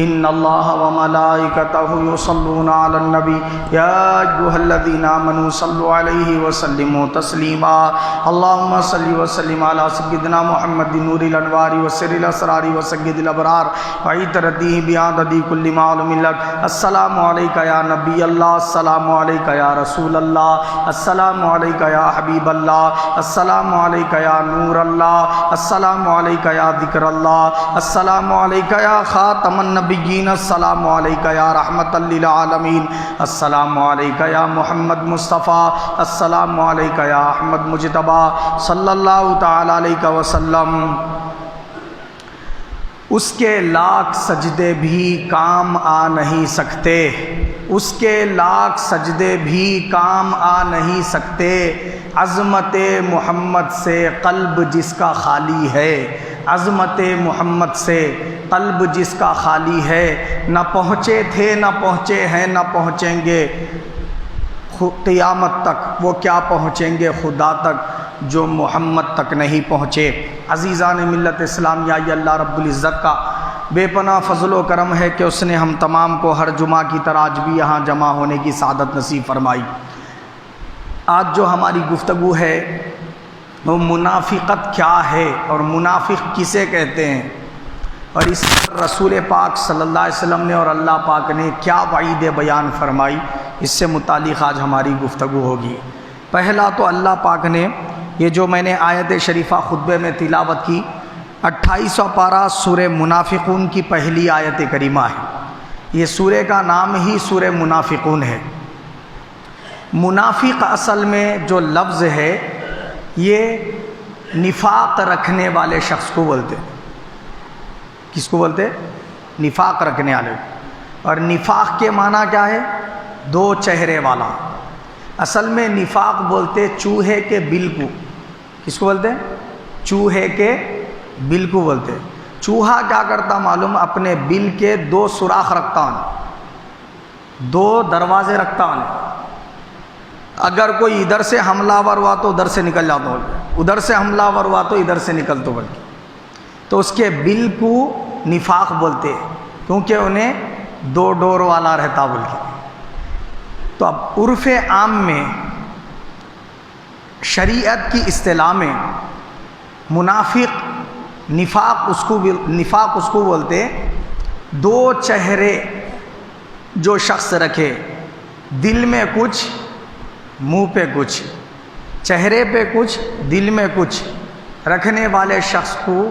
ان اللہ وملائکتہ یصلون علی النبی یا ایھا الذین آمنوا صلوا علیہ وسلموا تسلیما اللہم صل وسلم علی سیدنا محمد نور الانوار وسر الاسرار وسید الابرار وعطرتہ بعدد کل معلوم لک السلام علیکہ یا نبی اللہ السلام علیکہ یا رسول اللہ السلام علیکہ یا حبیب اللہ السلام علیکہ یا نور اللہ السلام علیکہ یا ذکر اللہ السلام علیکہ یا خاتم النبیین السلام علیکہ یا رحمت للعالمین السلام علیکہ یا محمد مصطفیٰ السلام علیکہ یا احمد مجتبیٰ صلی اللہ تعالی علیہ وسلم۔ اس کے لاکھ سجدے بھی کام آ نہیں سکتے، اس کے لاکھ سجدے بھی کام آ نہیں سکتے، عظمت محمد سے قلب جس کا خالی ہے، عظمت محمد سے قلب جس کا خالی ہے، نہ پہنچے تھے نہ پہنچے ہیں نہ پہنچیں گے قیامت تک، وہ کیا پہنچیں گے خدا تک جو محمد تک نہیں پہنچے۔ عزیزان ملت اسلامیہ، یہ اللہ رب العزت کا بے پناہ فضل و کرم ہے کہ اس نے ہم تمام کو ہر جمعہ کی طرح آج بھی یہاں جمع ہونے کی سعادت نصیب فرمائی۔ آج جو ہماری گفتگو ہے وہ منافقت کیا ہے اور منافق کسے کہتے ہیں، اور اس پر رسول پاک صلی اللہ علیہ وسلم نے اور اللہ پاک نے کیا وعید بیان فرمائی، اس سے متعلق آج ہماری گفتگو ہوگی۔ پہلا تو اللہ پاک نے یہ جو میں نے آیت شریفہ خطبے میں تلاوت کی 28واں پارہ سورہ منافقون کی پہلی آیت کریمہ ہے، یہ سورہ کا نام ہی سورہ منافقون ہے۔ منافق اصل میں جو لفظ ہے یہ نفاق رکھنے والے شخص کو بولتے، کس کو بولتے؟ نفاق رکھنے والے۔ اور نفاق کے معنی کیا ہے؟ دو چہرے والا۔ اصل میں نفاق بولتے چوہے کے بل کو، کس کو بولتے؟ چوہے کے بل کو بولتے۔ چوہا کیا کرتا معلوم؟ اپنے بل کے دو سوراخ رکھتا ہے، دو دروازے رکھتا ہے، اگر کوئی ادھر سے حملہ ور ہوا تو ادھر سے نکل جاتا ہو، ادھر سے حملہ ور ہوا تو ادھر سے نکل تو بلکہ، تو اس کے بل کو نفاق بولتے کیونکہ انہیں دو ڈور والا رہتا بلکہ۔ تو اب عرف عام میں شریعت کی اصطلاح میں منافق نفاق اس کو بولتے دو چہرے جو شخص رکھے، دل میں کچھ منہ پہ کچھ، چہرے پہ کچھ دل میں کچھ رکھنے والے شخص کو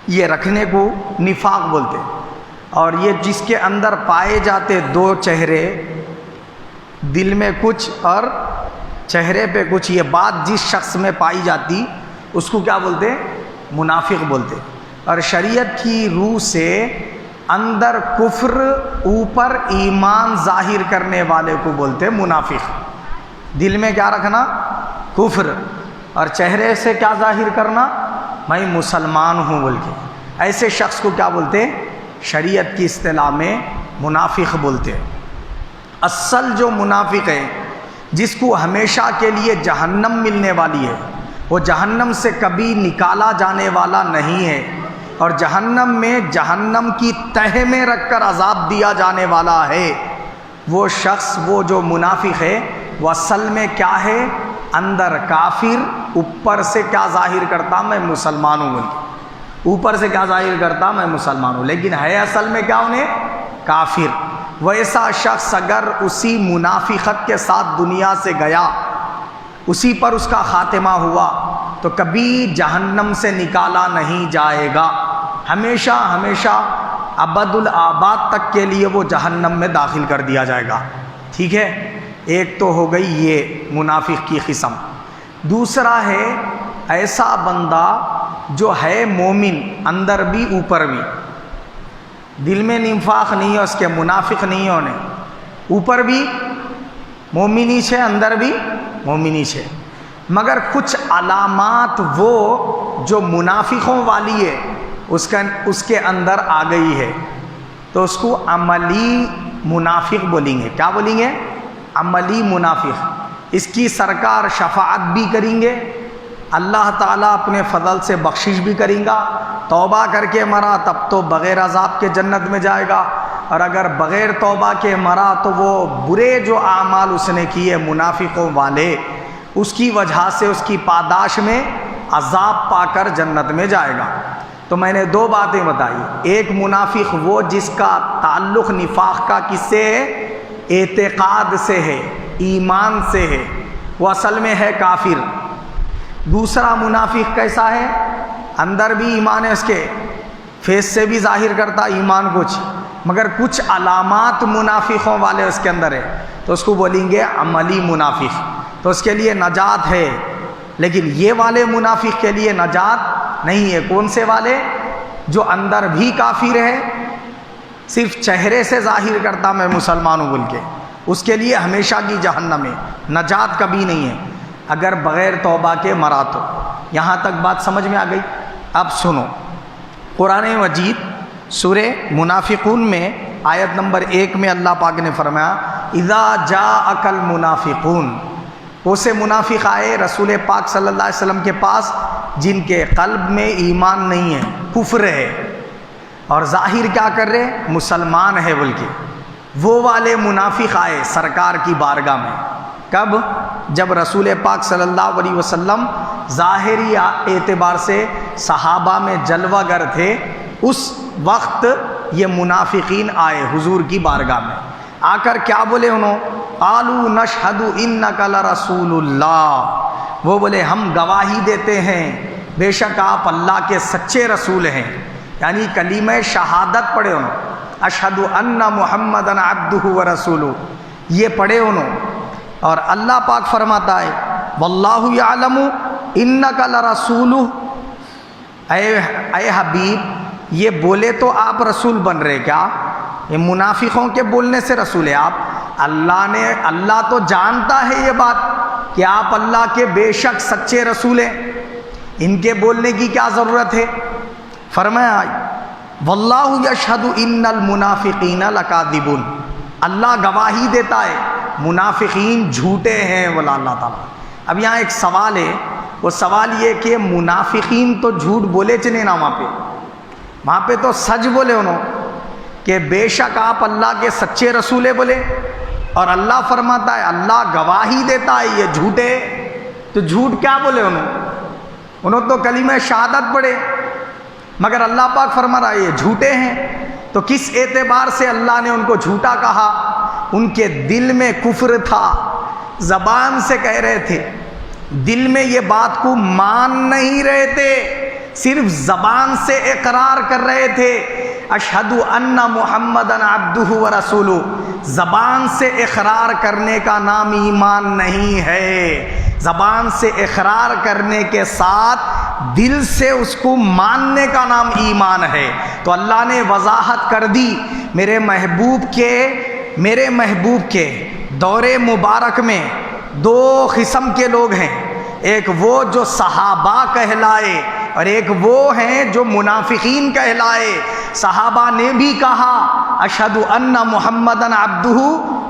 یہ رکھنے کو نفاق بولتے۔ اور یہ جس کے اندر پائے جاتے دو چہرے، دل میں کچھ اور چہرے پہ کچھ، یہ بات جس شخص میں پائی جاتی اس کو کیا بولتے؟ منافق بولتے۔ اور شریعت کی روح سے اندر کفر اوپر ایمان ظاہر کرنے والے کو بولتے منافق۔ دل میں کیا رکھنا؟ کفر، اور چہرے سے کیا ظاہر کرنا؟ میں مسلمان ہوں بول کے، ایسے شخص کو کیا بولتے؟ شریعت کی اصطلاح میں منافق بولتے۔ اصل جو منافق ہے جس کو ہمیشہ کے لیے جہنم ملنے والی ہے، وہ جہنم سے کبھی نکالا جانے والا نہیں ہے، اور جہنم میں جہنم کی تہہ میں رکھ کر عذاب دیا جانے والا ہے۔ وہ شخص، وہ جو منافق ہے، وہ اصل میں کیا ہے؟ اندر کافر، اوپر سے کیا ظاہر کرتا؟ میں مسلمان ہوں، اوپر سے کیا ظاہر کرتا؟ میں مسلمان ہوں، لیکن ہے اصل میں کیا؟ انہیں کافر۔ ویسا شخص اگر اسی منافقت کے ساتھ دنیا سے گیا، اسی پر اس کا خاتمہ ہوا، تو کبھی جہنم سے نکالا نہیں جائے گا، ہمیشہ ہمیشہ ابد الآباد تک کے لیے وہ جہنم میں داخل کر دیا جائے گا۔ ٹھیک ہے، ایک تو ہو گئی یہ منافق کی قسم۔ دوسرا ہے ایسا بندہ جو ہے مومن، اندر بھی اوپر بھی، دل میں نفاق نہیں ہے اس کے، منافق نہیں ہونے، اوپر بھی مومنی چھے اندر بھی مومنی چھے، مگر کچھ علامات وہ جو منافقوں والی ہے اس کے اندر آ گئی ہے، تو اس کو عملی منافق بولیں گے۔ کیا بولیں گے؟ عملی منافق۔ اس کی سرکار شفاعت بھی کریں گے اللہ تعالیٰ اپنے فضل سے بخشش بھی کریں گا. توبہ کر کے مرا تب تو بغیر عذاب کے جنت میں جائے گا، اور اگر بغیر توبہ کے مرا تو وہ برے جو اعمال اس نے کیے منافقوں والے، اس کی وجہ سے اس کی پاداش میں عذاب پا کر جنت میں جائے گا. تو میں نے دو باتیں بتائی. ایک منافق وہ جس کا تعلق نفاق کا کس سے ہے؟ اعتقاد سے ہے، ایمان سے ہے، وہ اصل میں ہے کافر. دوسرا منافق کیسا ہے؟ اندر بھی ایمان ہے اس کے، فیس سے بھی ظاہر کرتا ایمان کچھ، مگر کچھ علامات منافقوں والے اس کے اندر ہے، تو اس کو بولیں گے عملی منافق. تو اس کے لیے نجات ہے. لیکن یہ والے منافق کے لیے نجات نہیں ہے. کون سے والے؟ جو اندر بھی کافر ہے، صرف چہرے سے ظاہر کرتا میں مسلمان ہوں بول کے، اس کے لیے ہمیشہ کی جہنم ہے، نجات کبھی نہیں ہے اگر بغیر توبہ کے مرا تو. یہاں تک بات سمجھ میں آ گئی؟ اب سنو، قرآن مجید سورہ منافقون میں آیت نمبر 1 میں اللہ پاک نے فرمایا اذا جاءک المنافقون. وہ سے منافق آئے رسول پاک صلی اللہ علیہ وسلم کے پاس جن کے قلب میں ایمان نہیں ہے، کفر ہے، اور ظاہر کیا کر رہے؟ مسلمان ہے بول کے. وہ والے منافق آئے سرکار کی بارگاہ میں. کب؟ جب رسول پاک صلی اللہ علیہ وسلم ظاہری اعتبار سے صحابہ میں جلوہ گر تھے، اس وقت یہ منافقین آئے حضور کی بارگاہ میں. آ کر کیا بولے انہوں؟ قالوا نشہد انک لرسول اللہ. وہ بولے ہم گواہی دیتے ہیں بے شک آپ اللہ کے سچے رسول ہیں. یعنی کلمہ شہادت پڑھے انہوں، اشہد ان محمدن عبدہ ورسولہ، یہ پڑھے انہوں. اور اللہ پاک فرماتا ہے واللہ یعلم انک لرسولہ. اے حبیب، یہ بولے تو آپ رسول بن رہے کیا؟ یہ منافقوں کے بولنے سے رسول ہے آپ. اللہ تو جانتا ہے یہ بات کہ آپ اللہ کے بے شک سچے رسول ہیں، ان کے بولنے کی کیا ضرورت ہے؟ فرمایا واللہ یشہد ان المنافقین لکاذبون. اللہ گواہی دیتا ہے منافقین جھوٹے ہیں بولا اللہ تعالیٰ. اب یہاں ایک سوال ہے، وہ سوال یہ کہ منافقین تو جھوٹ بولے چنے نا، وہاں پہ تو سچ بولے انہوں کہ بے شک آپ اللہ کے سچے رسول بولے، اور اللہ فرماتا ہے اللہ گواہی دیتا ہے یہ جھوٹے. تو جھوٹ کیا بولے انہوں تو کلمہ شہادت پڑھے، مگر اللہ پاک فرما رہا ہے یہ جھوٹے ہیں. تو کس اعتبار سے اللہ نے ان کو جھوٹا کہا؟ ان کے دل میں کفر تھا، زبان سے کہہ رہے تھے، دل میں یہ بات کو مان نہیں رہے تھے، صرف زبان سے اقرار کر رہے تھے اشہد ان محمدن عبدہ ورسولہ. زبان سے اقرار کرنے کا نام ایمان نہیں ہے. زبان سے اقرار کرنے کے ساتھ دل سے اس کو ماننے کا نام ایمان ہے. تو اللہ نے وضاحت کر دی میرے محبوب کے دور مبارک میں دو قسم کے لوگ ہیں. ایک وہ جو صحابہ کہلائے اور ایک وہ ہیں جو منافقین کہلائے. صحابہ نے بھی کہا اشہد ان محمدن عبدہ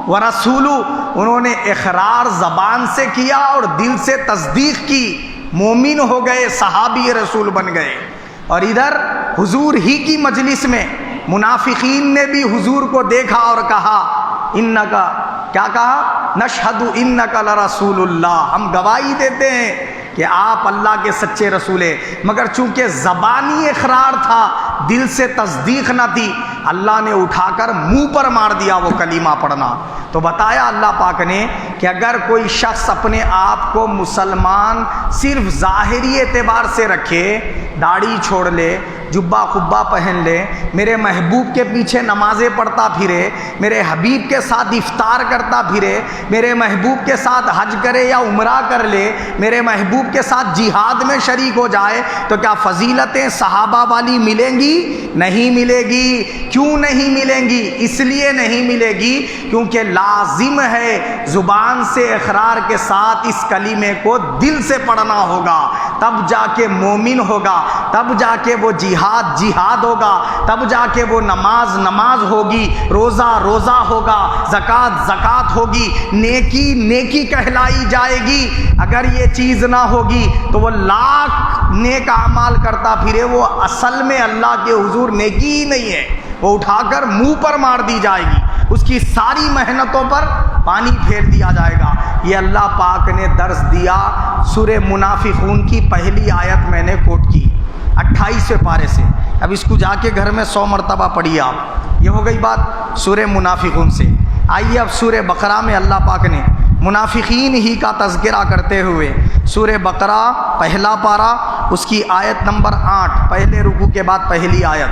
ورسولہ، انہوں نے اقرار زبان سے کیا اور دل سے تصدیق کی، مومن ہو گئے، صحابی رسول بن گئے. اور ادھر حضور ہی کی مجلس میں منافقین نے بھی حضور کو دیکھا اور کہا انکا، کیا کہا؟ نشہد انک لرسول اللہ، ہم گواہی دیتے ہیں کہ آپ اللہ کے سچے رسول ہیں. مگر چونکہ زبانی اقرار تھا، دل سے تصدیق نہ تھی، اللہ نے اٹھا کر منہ پر مار دیا وہ کلمہ پڑھنا. تو بتایا اللہ پاک نے کہ اگر کوئی شخص اپنے آپ کو مسلمان صرف ظاہری اعتبار سے رکھے، داڑھی چھوڑ لے، جبہ خبہ پہن لے، میرے محبوب کے پیچھے نمازیں پڑھتا پھرے، میرے حبیب کے ساتھ افطار کرتا پھرے، میرے محبوب کے ساتھ حج کرے یا عمرہ کر لے، میرے محبوب کے ساتھ جہاد میں شریک ہو جائے، تو کیا فضیلتیں صحابہ والی ملیں گی؟ نہیں ملے گی. کیوں نہیں ملیں گی؟ اس لیے نہیں ملے گی کیونکہ لازم ہے زبان سے اقرار کے ساتھ اس کلمے کو دل سے پڑھنا ہوگا، تب جا کے مومن ہوگا، تب جا کے وہ جہاد ہوگا، تب جا کے وہ نماز ہوگی، روزہ ہوگا، زکوٰۃ ہوگی، نیکی کہلائی جائے گی۔ اگر یہ چیز نہ ہوگی تو وہ لاکھ نیک اعمال کرتا پھرے، وہ اصل میں اللہ کے حضور نیکی ہی نہیں ہے، وہ اٹھا کر منہ پر مار دی جائے گی، اس کی ساری محنتوں پر پانی پھیر دیا جائے گا۔ یہ اللہ پاک نے درس دیا سورہ منافقون کی پہلی آیت میں نے کوٹ کی 28ویں پارے سے۔ اب اس کو جا کے گھر میں 100 مرتبہ پڑھیے آپ۔ یہ ہو گئی بات سورہ منافقون سے۔ آئیے اب سورہ بقرہ میں اللہ پاک نے منافقین ہی کا تذکرہ کرتے ہوئے سورہ بقرہ پہلا پارہ اس کی آیت نمبر 8، پہلے رکوع کے بعد پہلی آیت،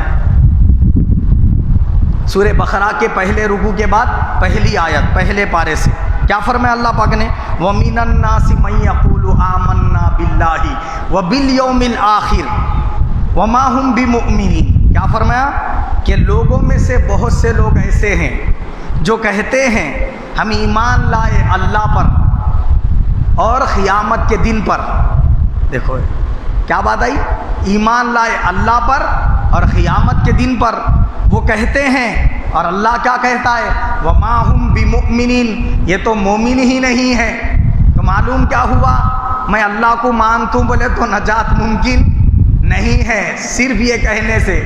سورہ بقرہ کے پہلے رکوع کے بعد پہلی آیت، پہلے پارے سے کیا فرمایا اللہ پاک نے؟ وَمِنَ النَّاسِ مَن يَقُولُ آمَنَّا بِاللَّهِ وَبِالْيَوْمِ الْآخِرِ وَمَا هُمْ بِمُؤْمِنِينَ۔ کیا فرمایا کہ لوگوں میں سے بہت سے لوگ ایسے ہیں جو کہتے ہیں ہم ایمان لائے اللہ پر اور قیامت کے دن پر۔ دیکھو کیا بات آئی، ایمان لائے اللہ پر اور قیامت کے دن پر وہ کہتے ہیں، اور اللہ کیا کہتا ہے؟ وَمَا هُمْ بِمُؤْمِنِينَ، یہ تو مومن ہی نہیں ہے۔ تو معلوم کیا ہوا؟ میں اللہ کو مانتا ہوں بولے تو نجات ممکن نہیں ہے صرف یہ کہنے سے،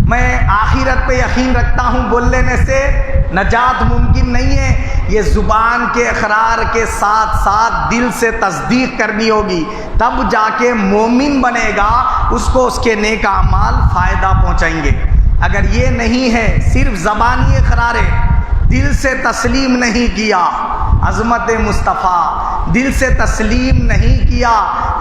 میں آخرت پہ یقین رکھتا ہوں بول لینے سے نجات ممکن نہیں ہے۔ یہ زبان کے اقرار کے ساتھ ساتھ دل سے تصدیق کرنی ہوگی، تب جا کے مومن بنے گا، اس کو اس کے نیک اعمال فائدہ پہنچائیں گے۔ اگر یہ نہیں ہے، صرف زبانی اقرار ہے، دل سے تسلیم نہیں کیا عظمت مصطفیٰ، دل سے تسلیم نہیں کیا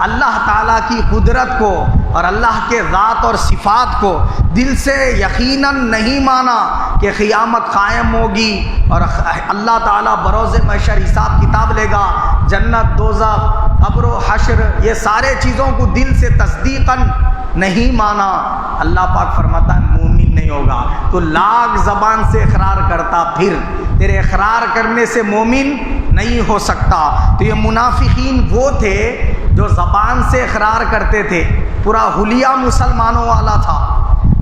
اللہ تعالیٰ کی قدرت کو اور اللہ کے ذات اور صفات کو، دل سے یقیناً نہیں مانا کہ قیامت قائم ہوگی اور اللہ تعالیٰ بروز محشر حساب کتاب لے گا، جنت دوزخ قبر و حشر، یہ سارے چیزوں کو دل سے تصدیقاً نہیں مانا، اللہ پاک فرماتا ہے مومن نہیں ہوگا۔ تو لاکھ زبان سے اقرار کرتا پھر تیرے اقرار کرنے سے مومن نہیں ہو سکتا۔ تو یہ منافقین وہ تھے جو زبان سے اقرار کرتے تھے، پورا حلیہ مسلمانوں والا تھا،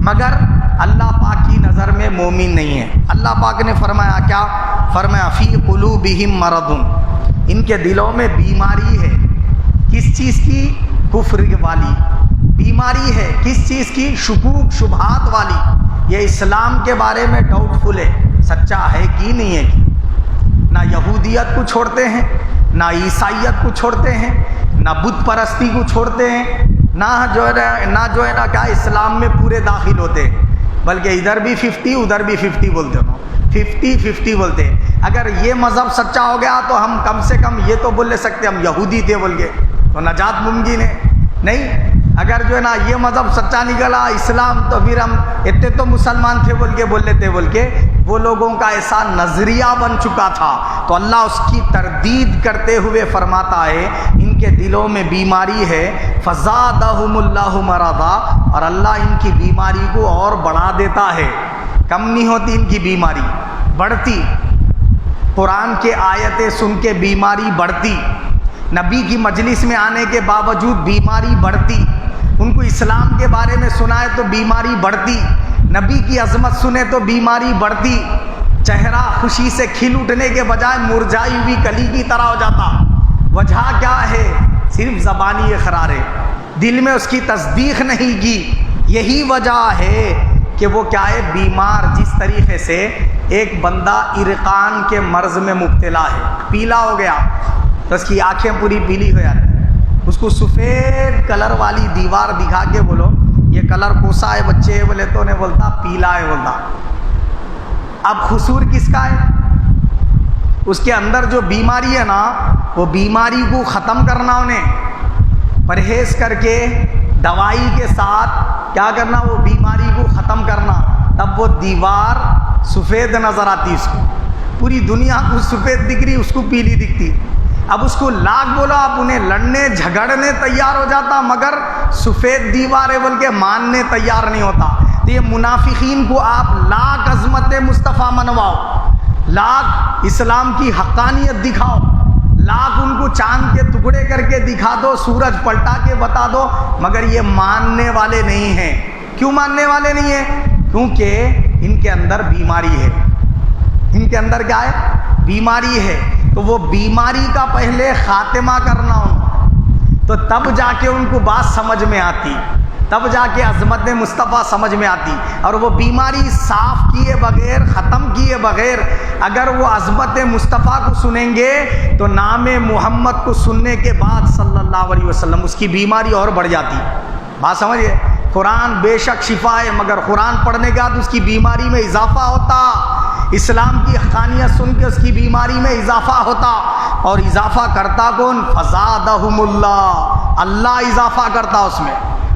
مگر اللہ پاک کی نظر میں مومن نہیں ہے۔ اللہ پاک نے فرمایا کیا؟ فرمایا فی قلوبہم مرض، ان کے دلوں میں بیماری ہے۔ کس چیز کی؟ کفر والی بیماری ہے۔ کس چیز کی؟ شکوک شبہات والی، یہ اسلام کے بارے میں ڈاؤٹ فل ہے، سچا ہے کہ نہیں ہے کہ نہ یہودیت کو چھوڑتے ہیں، نہ عیسائیت کو چھوڑتے ہیں، نہ بت پرستی کو چھوڑتے ہیں، نہ جو ہے نا کیا اسلام میں پورے داخل ہوتے ہیں، بلکہ ادھر بھی 50 ادھر بھی 50 بولتے ہو، 50-50 بولتے ہیں۔ اگر یہ مذہب سچا ہو گیا تو ہم کم سے کم یہ تو بول لے سکتے ہم یہودی تھے بول کے، تو نجات ممکن ہے نہیں۔ اگر جو ہے نا یہ مذہب سچا نکلا اسلام، تو پھر ہم اتنے تو مسلمان تھے بول کے بول لیتے بول کے، وہ لوگوں کا ایسا نظریہ بن چکا تھا۔ تو اللہ اس کی تردید کرتے ہوئے فرماتا ہے ان کے دلوں میں بیماری ہے، فزادہم اللہ مرضا، اور اللہ ان کی بیماری کو اور بڑھا دیتا ہے، کم نہیں ہوتی ان کی بیماری، بڑھتی۔ قرآن کے آیتیں سن کے بیماری بڑھتی، نبی کی مجلس میں آنے کے باوجود بیماری بڑھتی، ان کو اسلام کے بارے میں سنائے تو بیماری بڑھتی، نبی کی عظمت سنے تو بیماری بڑھتی، چہرہ خوشی سے کھل اٹھنے کے بجائے مرجھائی ہوئی کلی کی طرح ہو جاتا۔ وجہ کیا ہے؟ صرف زبانی اقرار ہے، دل میں اس کی تصدیق نہیں کی۔ یہی وجہ ہے کہ وہ کیا ہے؟ بیمار۔ جس طریقے سے ایک بندہ عرقان کے مرض میں مبتلا ہے، پیلا ہو گیا تو اس کی آنکھیں پوری پیلی ہو جاتی، اس کو سفید کلر والی دیوار دکھا کے بولو یہ کلر کوسا ہے بچے، بولے تو نہیں بولتا پیلا ہے بولتا۔ اب قصور کس کا ہے؟ اس کے اندر جو بیماری ہے نا، وہ بیماری کو ختم کرنا، انہیں پرہیز کر کے دوائی کے ساتھ کیا کرنا، وہ بیماری کو ختم کرنا، تب وہ دیوار سفید نظر آتی، اس کو پوری دنیا کو سفید دکھ رہی، اس کو پیلی دکھتی۔ اب اس کو لاکھ بولو آپ انہیں لڑنے جھگڑنے تیار ہو جاتا، مگر سفید دیوار ہے بول کے ماننے تیار نہیں ہوتا۔ تو یہ منافقین کو آپ لاکھ عظمت مصطفیٰ منواؤ، لاکھ اسلام کی حقانیت دکھاؤ، لاکھ ان کو چاند کے ٹکڑے کر کے دکھا دو، سورج پلٹا کے بتا دو، مگر یہ ماننے والے نہیں ہیں۔ کیوں ماننے والے نہیں ہیں؟ کیونکہ ان کے اندر بیماری ہے۔ ان کے اندر کیا ہے؟ بیماری ہے۔ تو وہ بیماری کا پہلے خاتمہ کرنا ان، تو تب جا کے ان کو بات سمجھ میں آتی، تب جا کے عظمت مصطفیٰ سمجھ میں آتی۔ اور وہ بیماری صاف کیے بغیر، ختم کیے بغیر اگر وہ عظمت مصطفیٰ کو سنیں گے تو نام محمد کو سننے کے بعد صلی اللہ علیہ وسلم اس کی بیماری اور بڑھ جاتی۔ بات سمجھئے؟ قرآن بے شک شفا ہے، مگر قرآن پڑھنے کے بعد اس کی بیماری میں اضافہ ہوتا، اسلام کی حقانیت سن کے اس کی بیماری میں اضافہ ہوتا۔ اور اضافہ کرتا کون؟ فزادہم اللہ، اللہ اضافہ کرتا اس میں۔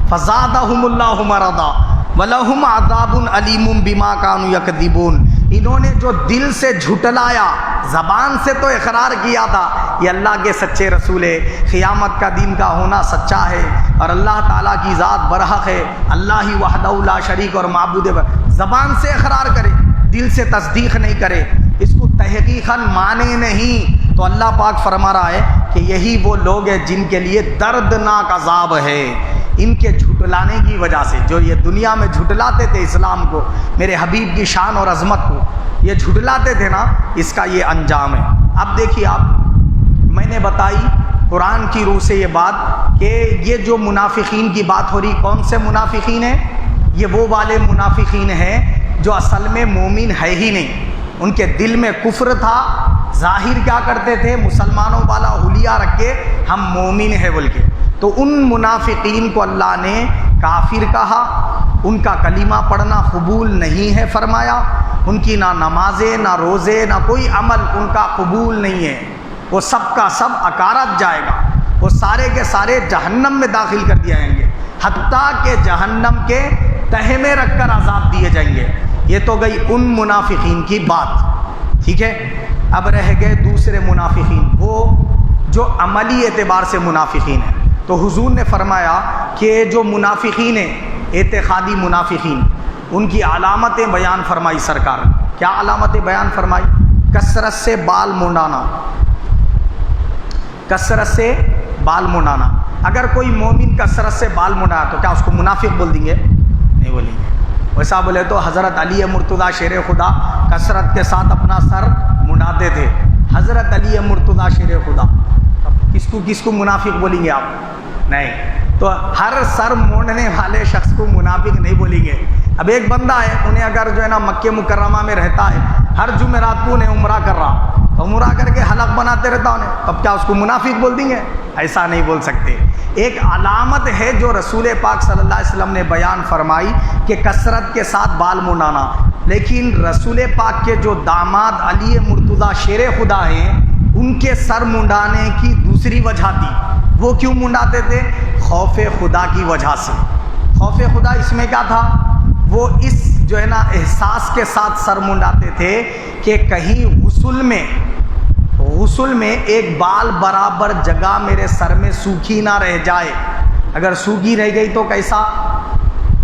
فزادہم اللہ مرضا ولہم عذاب علیم بما کانوا یکذبون۔ انہوں نے جو دل سے جھٹلایا، زبان سے تو اقرار کیا تھا یہ اللہ کے سچے رسول ہے، قیامت کا دن کا ہونا سچا ہے، اور اللہ تعالیٰ کی ذات برحق ہے، اللہ ہی وحدہ لا شریک اور معبود ہے، زبان سے اقرار کرے، دل سے تصدیق نہیں کرے، اس کو تحقیقاً مانے نہیں، تو اللہ پاک فرما رہا ہے کہ یہی وہ لوگ ہیں جن کے لیے دردناک عذاب ہے، ان کے جھٹلانے کی وجہ سے۔ جو یہ دنیا میں جھٹلاتے تھے اسلام کو، میرے حبیب کی شان اور عظمت کو یہ جھٹلاتے تھے نا، اس کا یہ انجام ہے۔ اب دیکھیے آپ، میں نے بتائی قرآن کی روح سے یہ بات کہ یہ جو منافقین کی بات ہو رہی، کون سے منافقین ہیں؟ یہ وہ والے منافقین ہیں جو اصل میں مومن ہے ہی نہیں، ان کے دل میں کفر تھا، ظاہر کیا کرتے تھے؟ مسلمانوں والا حلیہ رکھ کے ہم مومن ہیں بول کے۔ تو ان منافقین کو اللہ نے کافر کہا، ان کا کلمہ پڑھنا قبول نہیں ہے فرمایا، ان کی نہ نمازیں نہ روزے نہ کوئی عمل ان کا قبول نہیں ہے، وہ سب کا سب اکارت جائے گا، وہ سارے کے سارے جہنم میں داخل کر دیے جائیں گے، حتیٰ کہ جہنم کے تہہ میں رکھ کر عذاب دیے جائیں گے۔ یہ تو گئی ان منافقین کی بات، ٹھیک ہے۔ اب رہ گئے دوسرے منافقین، وہ جو عملی اعتبار سے منافقین ہیں۔ تو حضور نے فرمایا کہ جو منافقین ہیں، اعتقادی منافقین، ان کی علامتیں بیان فرمائی سرکار۔ کیا علامتیں بیان فرمائی؟ کثرت سے بال منڈانا، کثرت سے بال منڈانا۔ اگر کوئی مومن کثرت سے بال منڈایا تو کیا اس کو منافق بول دیں گے؟ نہیں بولیں گے۔ ویسا بولے تو حضرت علی مرتضیٰ شیر خدا کثرت کے ساتھ اپنا سر منڈاتے تھے، حضرت علی مرتضیٰ شیر خدا، کس کو منافق بولیں گے آپ؟ نہیں۔ تو ہر سر مونڈنے والے شخص کو منافق نہیں بولیں گے۔ اب ایک بندہ ہے، انہیں اگر جو ہے نا مکہ مکرمہ میں رہتا ہے، ہر جمعرات کو انہیں عمرہ کر رہا، تو عمرہ کر کے حلق بناتے رہتا انہیں، تب کیا اس کو منافق بول دیں گے؟ ایسا نہیں بول سکتے۔ ایک علامت ہے جو رسول پاک صلی اللہ علیہ وسلم نے بیان فرمائی کہ کثرت کے ساتھ بال منڈانا، لیکن رسول پاک کے جو داماد علی مرتضیٰ شیر خدا ہیں، ان کے سر منڈانے کی دوسری وجہ تھی۔ وہ کیوں منڈاتے تھے؟ خوف خدا کی وجہ سے۔ خوف خدا اس میں کیا تھا؟ وہ اس جو ہے نا احساس کے ساتھ سر منڈاتے تھے کہ کہیں غسل میں ایک بال برابر جگہ میرے سر میں سوکھی نہ رہ جائے، اگر سوکھی رہ گئی تو کیسا؟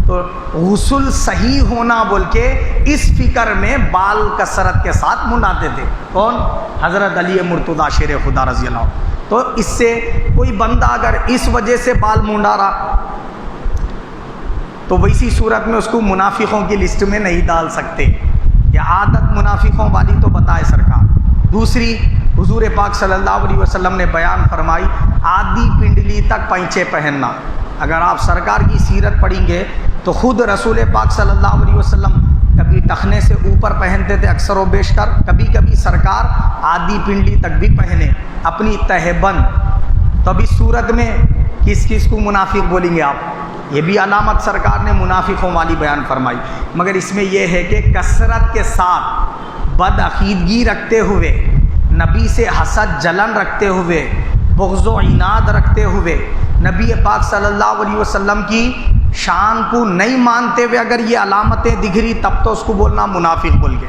تو غسل صحیح ہونا بول کے اس فکر میں بال کثرت کے ساتھ منڈاتے تھے۔ کون؟ حضرت علی مرتضیٰ شیر خدا رضی اللہ عنہ۔ تو اس سے کوئی بندہ اگر اس وجہ سے بال منڈا رہا تو ویسی صورت میں اس کو منافقوں کی لسٹ میں نہیں ڈال سکتے۔ یہ عادت منافقوں والی تو بتائے سرکار۔ دوسری، حضور پاک صلی اللہ علیہ وسلم نے بیان فرمائی آدھی پنڈلی تک پینچے پہننا۔ اگر آپ سرکار کی سیرت پڑھیں گے تو خود رسول پاک صلی اللہ علیہ وسلم کبھی ٹخنے سے اوپر پہنتے تھے اکثر و بیشتر، کبھی کبھی سرکار آدھی پنڈلی تک بھی پہنے اپنی تہبند۔ تو اب اس صورت میں کس کو منافق بولیں گے آپ؟ یہ بھی علامت سرکار نے منافقوں والی بیان فرمائی، مگر اس میں یہ ہے کہ کثرت کے ساتھ بدعقیدگی رکھتے ہوئے، نبی سے حسد جلن رکھتے ہوئے، بغض و عناد رکھتے ہوئے، نبی پاک صلی اللہ علیہ وسلم کی شان کو نہیں مانتے ہوئے اگر یہ علامتیں دکھ رہی تب تو اس کو بولنا منافق بول گئے۔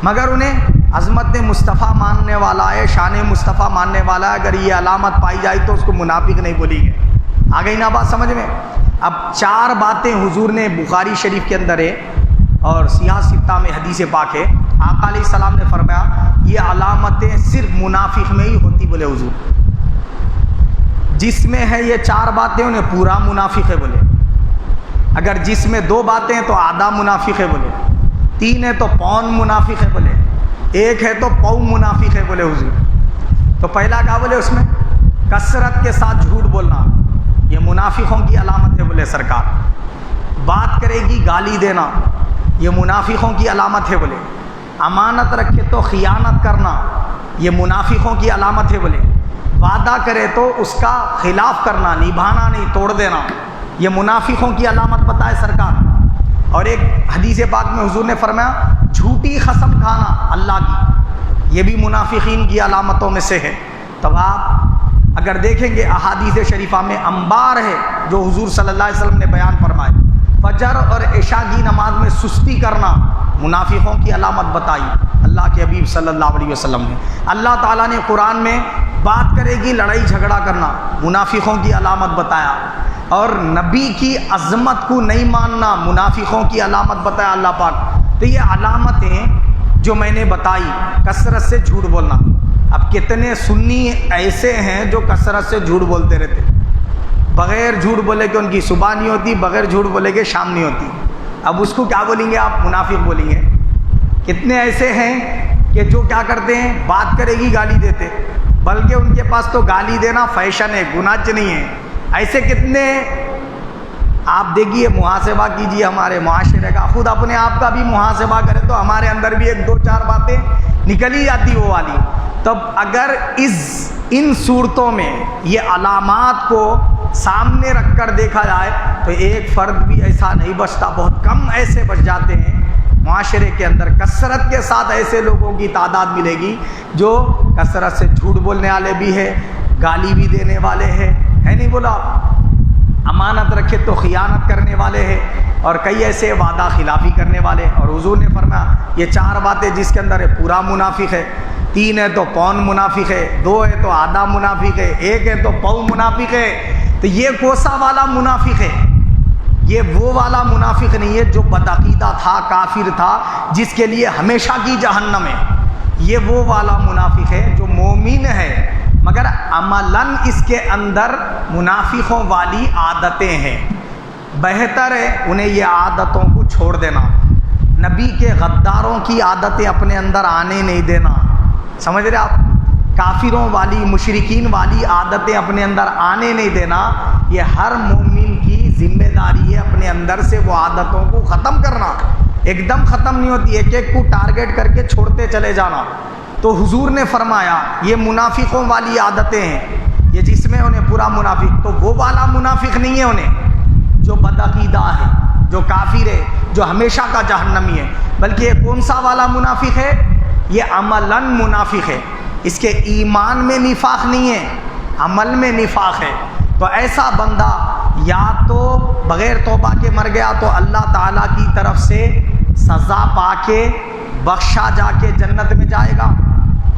مگر انہیں عظمت مصطفیٰ ماننے والا ہے، شان مصطفیٰ ماننے والا ہے، اگر یہ علامت پائی جائے تو اس کو منافق نہیں بولی گے۔ آ گئی نا بات سمجھ میں؟ اب چار باتیں حضور نے بخاری شریف کے اندر ہے اور سیاہ ستہ میں حدیث پاک ہے، آقا علیہ السلام نے فرمایا یہ علامتیں صرف منافق میں ہی ہوتی بولے حضور، جس میں ہے یہ 4 باتیں انہیں پورا منافق ہے بولے، اگر جس میں 2 باتیں ہیں تو آدھا منافق ہے بولے، 3 ہے تو پون منافق ہے بولے، 1 ہے تو پو منافق ہے بولے حضور۔ تو پہلا کہا بولے اس میں کثرت کے ساتھ جھوٹ بولنا، یہ منافقوں کی علامت ہے بولے سرکار۔ بات کرے گی گالی دینا، یہ منافقوں کی علامت ہے بولے۔ امانت رکھے تو خیانت کرنا، یہ منافقوں کی علامت ہے بولے۔ وعدہ کرے تو اس کا خلاف کرنا، نبھانا نہیں، توڑ دینا، یہ منافقوں کی علامت بتائے سرکار۔ اور ایک حدیث پاک میں حضور نے فرمایا جھوٹی قسم کھانا اللہ کی، یہ بھی منافقین کی علامتوں میں سے ہے۔ تب آپ اگر دیکھیں گے احادیث شریفہ میں انبار ہے جو حضور صلی اللہ علیہ وسلم نے بیان فرمائے۔ فجر اور عشاء کی نماز میں سستی کرنا منافقوں کی علامت بتائی اللہ کے حبیب صلی اللہ علیہ وسلم نے۔ اللہ تعالیٰ نے قرآن میں بات کرے گی لڑائی جھگڑا کرنا منافقوں کی علامت بتایا، اور نبی کی عظمت کو نہیں ماننا منافقوں کی علامت بتایا اللہ پاک۔ تو یہ علامتیں جو میں نے بتائی، کثرت سے جھوٹ بولنا۔ اب کتنے سنی ایسے ہیں جو کثرت سے جھوٹ بولتے رہتے، بغیر جھوٹ بولے کہ ان کی صبح نہیں ہوتی، بغیر جھوٹ بولے کہ شام نہیں ہوتی۔ اب اس کو کیا بولیں گے آپ؟ منافق بولیں گے۔ کتنے ایسے ہیں کہ جو کیا کرتے ہیں، بات کرے گی گالی دیتے، بلکہ ان کے پاس تو گالی دینا فیشن ہے، گناہ نہیں ہے۔ ایسے کتنے آپ دیکھیے، محاسبہ کیجیے ہمارے معاشرے کا، خود اپنے آپ کا بھی محاسبہ کرے تو ہمارے اندر بھی 1-2-4 باتیں نکل ہی جاتی وہ والی۔ تب اگر ان صورتوں میں یہ علامات کو سامنے رکھ کر دیکھا جائے تو ایک فرد بھی ایسا نہیں بچتا، بہت کم ایسے بچ جاتے ہیں معاشرے کے اندر۔ کثرت کے ساتھ ایسے لوگوں کی تعداد ملے گی جو کثرت سے جھوٹ بولنے والے بھی ہے، گالی بھی دینے والے ہیں، ہے نہیں بولا؟ امانت رکھے تو خیانت کرنے والے ہیں، اور کئی ایسے وعدہ خلافی کرنے والے۔ اور حضور نے فرمایا یہ 4 باتیں جس کے اندر ہے پورا منافق ہے، 3 ہے تو پون منافق ہے، 2 ہے تو آدھا منافق ہے، 1 ہے تو پو منافق ہے۔ تو یہ کوسا والا منافق ہے، یہ وہ والا منافق نہیں ہے جو بدعقیدہ تھا، کافر تھا، جس کے لیے ہمیشہ کی جہنم ہے۔ یہ وہ والا منافق ہے جو مومن ہے مگر عملاً اس کے اندر منافقوں والی عادتیں ہیں۔ بہتر ہے انہیں یہ عادتوں کو چھوڑ دینا، نبی کے غداروں کی عادتیں اپنے اندر آنے نہیں دینا، سمجھ رہے آپ؟ کافروں والی، مشرکین والی عادتیں اپنے اندر آنے نہیں دینا۔ یہ ہر مومن کی ذمہ داری ہے اپنے اندر سے وہ عادتوں کو ختم کرنا۔ ایک دم ختم نہیں ہوتی، ایک ایک کو ٹارگٹ کر کے چھوڑتے چلے جانا۔ تو حضور نے فرمایا یہ منافقوں والی عادتیں ہیں، یہ جس میں انہیں پورا منافق، تو وہ والا منافق نہیں ہے انہیں جو بدعقیدہ ہے، جو کافر ہے، جو ہمیشہ کا جہنمی ہے، بلکہ یہ کون سا والا منافق ہے؟ یہ عملاً منافق ہے، اس کے ایمان میں نفاق نہیں ہے، عمل میں نفاق ہے۔ تو ایسا بندہ یا تو بغیر توبہ کے مر گیا تو اللہ تعالیٰ کی طرف سے سزا پا کے بخشا جا کے جنت میں جائے گا،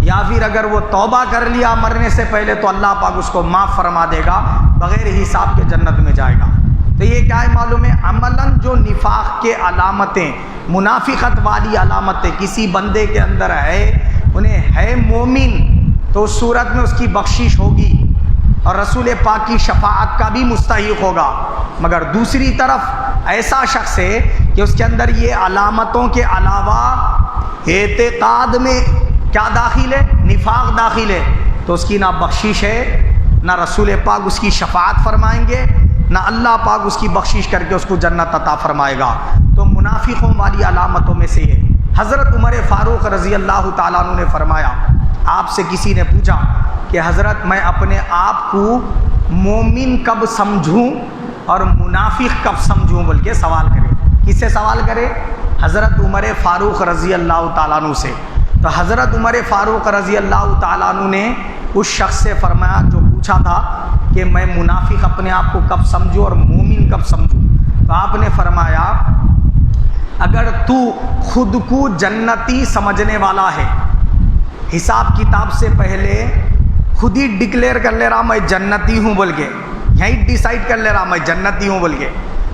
یا پھر اگر وہ توبہ کر لیا مرنے سے پہلے تو اللہ پاک اس کو معاف فرما دے گا، بغیر حساب کے جنت میں جائے گا۔ تو یہ کیا ہے معلوم ہے؟ عملاً جو نفاق کے علامتیں، منافقت والی علامتیں کسی بندے کے اندر ہے، انہیں ہے مومن تو اس صورت میں اس کی بخشش ہوگی اور رسول پاک کی شفاعت کا بھی مستحق ہوگا۔ مگر دوسری طرف ایسا شخص ہے کہ اس کے اندر یہ علامتوں کے علاوہ اعتقاد میں کیا داخل ہے؟ نفاق داخل ہے، تو اس کی نہ بخشش ہے، نہ رسول پاک اس کی شفاعت فرمائیں گے، نہ اللہ پاک اس کی بخشش کر کے اس کو جنت عطا فرمائے گا۔ تو منافقوں والی علامتوں میں سے یہ حضرت عمر فاروق رضی اللہ تعالیٰ عنہ نے فرمایا، آپ سے کسی نے پوچھا کہ حضرت میں اپنے آپ کو مومن کب سمجھوں اور منافق کب سمجھوں، بول کے سوال کرے۔ کس سے سوال کرے؟ حضرت عمر فاروق رضی اللہ تعالیٰ عنہ سے۔ تو حضرت عمر فاروق رضی اللہ تعالیٰ عنہ نے اس شخص سے فرمایا جو پوچھا تھا کہ میں منافق اپنے آپ کو کب سمجھوں اور مومن کب سمجھوں، تو آپ نے فرمایا اگر تو خود کو جنتی سمجھنے والا ہے، حساب کتاب سے پہلے خود ہی ڈکلیئر کر لے رہا میں جنتی ہوں بول کے، یہی ڈیسائیڈ کر لے رہا میں جنتی ہوں بول کے،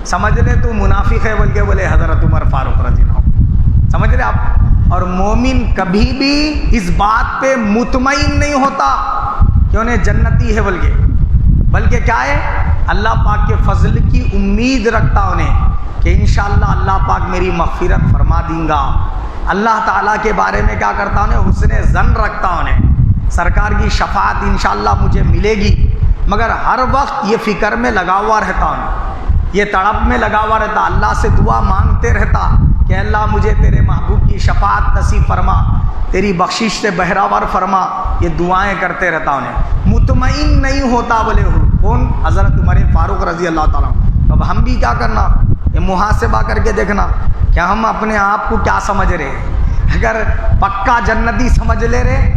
سمجھ لے تو منافق ہے بول کے بولے حضرت عمر فاروق رضی اللہ عنہ، سمجھ لے آپ۔ اور مومن کبھی بھی اس بات پہ مطمئن نہیں ہوتا کہ انہیں جنتی ہے بول کے، بلکہ کیا ہے، اللہ پاک کے فضل کی امید رکھتا انہیں کہ انشاءاللہ اللہ پاک میری مغفرت فرما دیں گا۔ اللہ تعالیٰ کے بارے میں کیا کرتا انہیں، حسن ظن رکھتا انہیں، سرکار کی شفاعت انشاءاللہ مجھے ملے گی، مگر ہر وقت یہ فکر میں لگا ہوا رہتا انہیں، یہ تڑپ میں لگا ہوا رہتا، اللہ سے دعا مانگتے رہتا کہ اللہ مجھے تیرے محبوب کی شفاعت نصیب فرما، تیری بخشش سے بہراور فرما، یہ دعائیں کرتے رہتا انہیں، مطمئن نہیں ہوتا بولے کون، حضرت عمر فاروق رضی اللہ تعالیٰ۔ اب ہم بھی کیا کرنا، یہ محاسبہ کر کے دیکھنا کہ ہم اپنے آپ کو کیا سمجھ رہے ہیں۔ اگر پکا جنتی سمجھ لے رہے،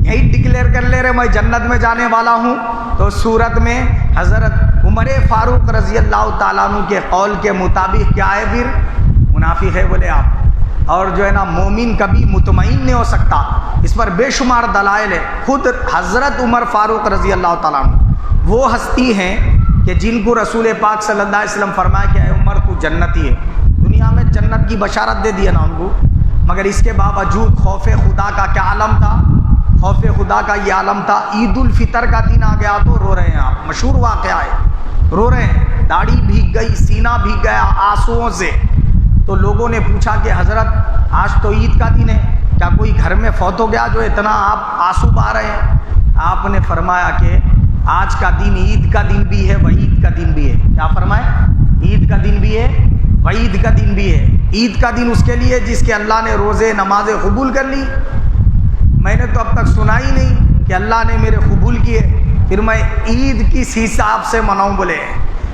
یہی ڈکلیئر کر لے رہے میں جنت میں جانے والا ہوں، تو صورت میں حضرت عمر فاروق رضی اللہ تعالیٰ عنہ کے قول کے مطابق کیا ہے، پھر منافق ہے بولے آپ۔ اور جو ہے نا مومن کبھی مطمئن نہیں ہو سکتا، اس پر بے شمار دلائل ہے۔ خود حضرت عمر فاروق رضی اللہ تعالیٰ عنہ وہ ہستی ہیں کہ جن کو رسول پاک صلی اللہ علیہ وسلم فرمایا کہ اے عمر تو جنتی ہے، دنیا میں جنت کی بشارت دے دیا نا ان کو، مگر اس کے باوجود خوف خدا کا کیا عالم تھا، خوف خدا کا یہ عالم تھا۔ عید الفطر کا دن آ گیا تو رو رہے ہیں آپ، مشہور واقعہ ہے، رو رہے ہیں، داڑھی بھیگ گئی، سینہ بھیگ گیا آنسوؤں سے۔ تو لوگوں نے پوچھا کہ حضرت آج تو عید کا دن ہے، کیا کوئی گھر میں فوت ہو گیا جو اتنا آپ آنسو بہا رہے ہیں؟ آپ نے فرمایا کہ آج کا دن عید کا دن بھی ہے، وعید کا دن بھی ہے۔ کیا فرمایا؟ عید کا دن بھی ہے، وعید کا دن بھی ہے۔ عید کا دن اس کے لیے جس کے اللہ نے روزے نمازیں قبول کر لی، میں نے تو اب تک سنا ہی نہیں کہ اللہ نے میرے قبول کیے، پھر میں عید کس حساب سے مناؤں بولے؟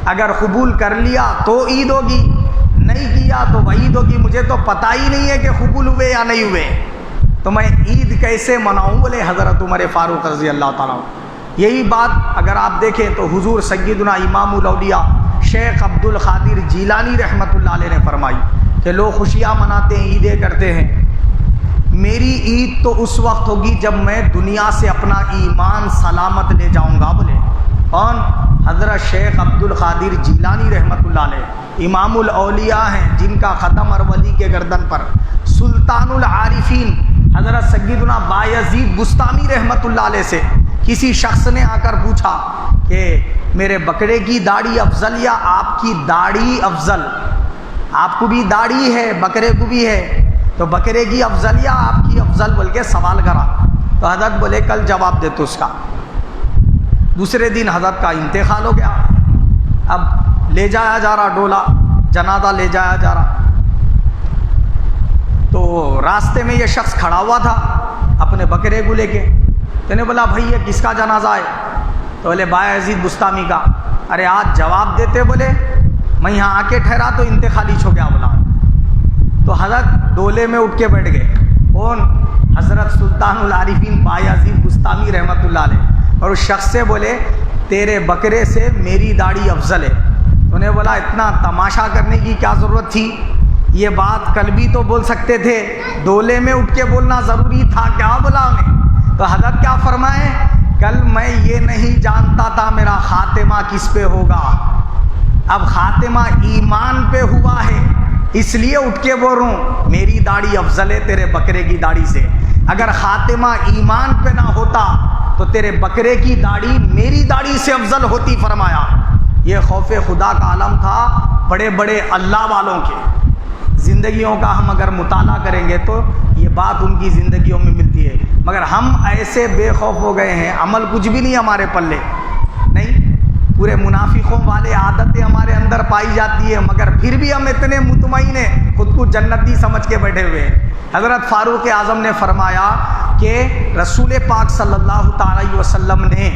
اگر قبول کر لیا تو عید ہوگی، نہیں کیا تو وعید ہوگی، مجھے تو پتہ ہی نہیں ہے کہ قبول ہوئے یا نہیں ہوئے، تو میں عید کیسے مناؤں بولے حضرت عمر فاروق رضی اللہ تعالیٰ۔ یہی بات اگر آپ دیکھیں تو حضور سیدنا امام الاولیاء شیخ عبد القادر جیلانی رحمۃ اللہ علیہ نے فرمائی کہ لوگ خوشیاں مناتے ہیں، عیدیں کرتے ہیں، میری عید تو اس وقت ہوگی جب میں دنیا سے اپنا ایمان سلامت لے جاؤں گا بولے۔ کون؟ حضرت شیخ عبد القادر جیلانی رحمۃ اللہ علیہ، امام الاولیاء ہیں جن کا ختم ہر ولی کے گردن پر۔ سلطان العارفین حضرت سیدنا بایزید بستامی رحمۃ اللہ علیہ سے کسی شخص نے آ کر پوچھا کہ میرے بکرے کی داڑھی افضل یا آپ کی داڑھی افضل؟ آپ کو بھی داڑھی ہے، بکرے کو بھی ہے، تو بکرے کی افضل یا آپ کی افضل بول کے سوال کرا۔ تو حضرت بولے کل جواب دے تو اس کا۔ دوسرے دن حضرت کا انتقال ہو گیا، اب لے جایا جا رہا، ڈولا جنازہ لے جایا جا رہا، تو راستے میں یہ شخص کھڑا ہوا تھا اپنے بکرے کو لے کے۔ تو نے بولا بھائی یہ کس کا جنازہ ہے؟ تو بولے بایزید بستامی کا۔ ارے آج جواب دیتے، بولے میں یہاں آ کے ٹھہرا تو انتقال ہی ہو گیا بولا۔ تو حضرت ڈولے میں اٹھ کے بیٹھ گئے، کون؟ حضرت سلطان العارفین بایزید بستامی رحمۃ اللہ علیہ، اور اس شخص سے بولے تیرے بکرے سے میری داڑھی افضل ہے۔ تو نے بولا اتنا تماشا کرنے کی کیا ضرورت تھی، یہ بات کل بھی تو بول سکتے تھے، ڈولے میں اٹھ کے بولنا ضروری تھا کیا؟ بولا انہیں۔ تو حضرت کیا فرمائے؟ کل میں یہ نہیں جانتا تھا میرا خاتمہ کس پہ ہوگا، اب خاتمہ ایمان پہ ہوا ہے، اس لیے اٹھ کے بول رہا ہوں میری داڑھی افضل ہے تیرے بکرے کی داڑھی سے۔ اگر خاتمہ ایمان پہ نہ ہوتا تو تیرے بکرے کی داڑھی میری داڑھی سے افضل ہوتی، فرمایا۔ یہ خوف خدا کا عالم تھا بڑے بڑے اللہ والوں کے۔ زندگیوں کا ہم اگر مطالعہ کریں گے تو یہ بات ان کی زندگیوں میں ملتی ہے، مگر ہم ایسے بے خوف ہو گئے ہیں، عمل کچھ بھی نہیں ہمارے پلے نہیں، پورے منافقوں والے عادتیں ہمارے اندر پائی جاتی ہے، مگر پھر بھی ہم اتنے مطمئن ہیں، خود کو جنتی سمجھ کے بیٹھے ہوئے ہیں۔ حضرت فاروق اعظم نے فرمایا کہ رسول پاک صلی اللہ تعالی وسلم نے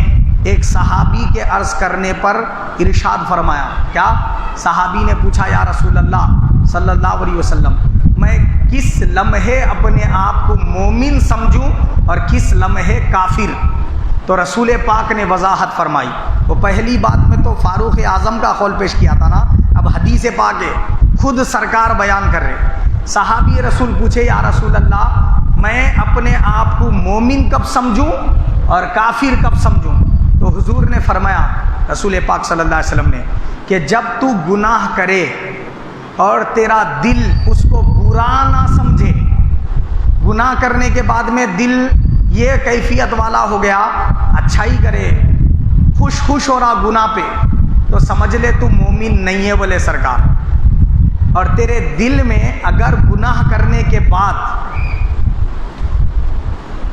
ایک صحابی کے عرض کرنے پر ارشاد فرمایا، کیا؟ صحابی نے پوچھا یا رسول اللہ صلی اللہ علیہ وسلم میں کس لمحے اپنے آپ کو مومن سمجھوں اور کس لمحے کافر؟ تو رسول پاک نے وضاحت فرمائی۔ وہ پہلی بات میں تو فاروق اعظم کا قول پیش کیا تھا نا، اب حدیث پاک ہے، خود سرکار بیان کر رہے۔ صحابی رسول پوچھے یا رسول اللہ میں اپنے آپ کو مومن کب سمجھوں اور کافر کب سمجھوں؟ تو حضور نے فرمایا رسول پاک صلی اللہ علیہ وسلم نے کہ جب تو گناہ کرے اور تیرا دل اس کو برا نہ سمجھے، گناہ کرنے کے بعد میں دل یہ کیفیت والا ہو گیا، اچھائی کرے، خوش ہو رہا گناہ پہ، تو سمجھ لے تو مومن نہیں ہے بولے سرکار۔ اور تیرے دل میں اگر گناہ کرنے کے بعد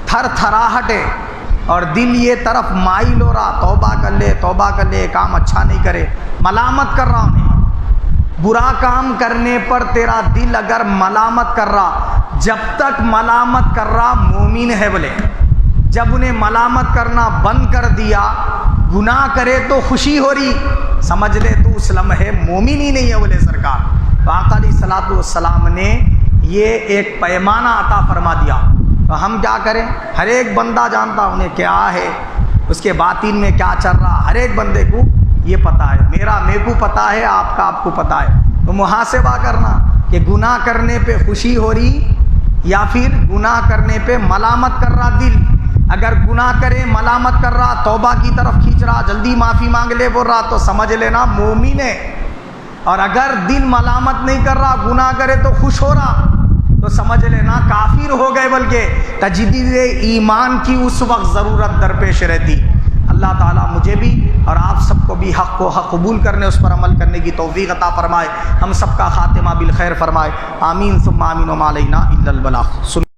تھر تھراہٹ ہے اور دل یہ طرف مائل ہو رہا، توبہ کر لے، کام اچھا نہیں کرے، ملامت کر رہا انہیں، برا کام کرنے پر تیرا دل اگر ملامت کر رہا، جب تک ملامت کر رہا مومن ہے بولے، جب انہیں ملامت کرنا بند کر دیا، گناہ کرے تو خوشی ہو رہی، سمجھ لے تو اس لمحے مومن ہی نہیں ہے بولے سرکار۔ آقا علیہ الصلوۃ والسلام نے یہ ایک پیمانہ عطا فرما دیا، تو ہم کیا کریں؟ ہر ایک بندہ جانتا انہیں کیا ہے، اس کے باطن میں کیا چل رہا، ہر ایک بندے کو یہ پتہ ہے، میرے کو پتہ ہے، آپ کو پتہ ہے۔ تو محاسبہ کرنا کہ گناہ کرنے پہ خوشی ہو رہی یا پھر گناہ کرنے پہ ملامت کر رہا دل۔ اگر گناہ کرے ملامت کر رہا، توبہ کی طرف کھینچ رہا، جلدی معافی مانگ لے بول رہا، تو سمجھ لینا مومن ہے۔ اور اگر دل ملامت نہیں کر رہا، گناہ کرے تو خوش ہو رہا، تو سمجھ لینا کافر ہو گئے۔ بلکہ تجدید ایمان کی اس وقت ضرورت درپیش رہتی۔ اللہ تعالیٰ مجھے بھی اور آپ سب کو بھی حق کو حق قبول کرنے، اس پر عمل کرنے کی توفیق عطا فرمائے، ہم سب کا خاتمہ بالخیر فرمائے، آمین ثم آمین، وما علینا الا البلاغ۔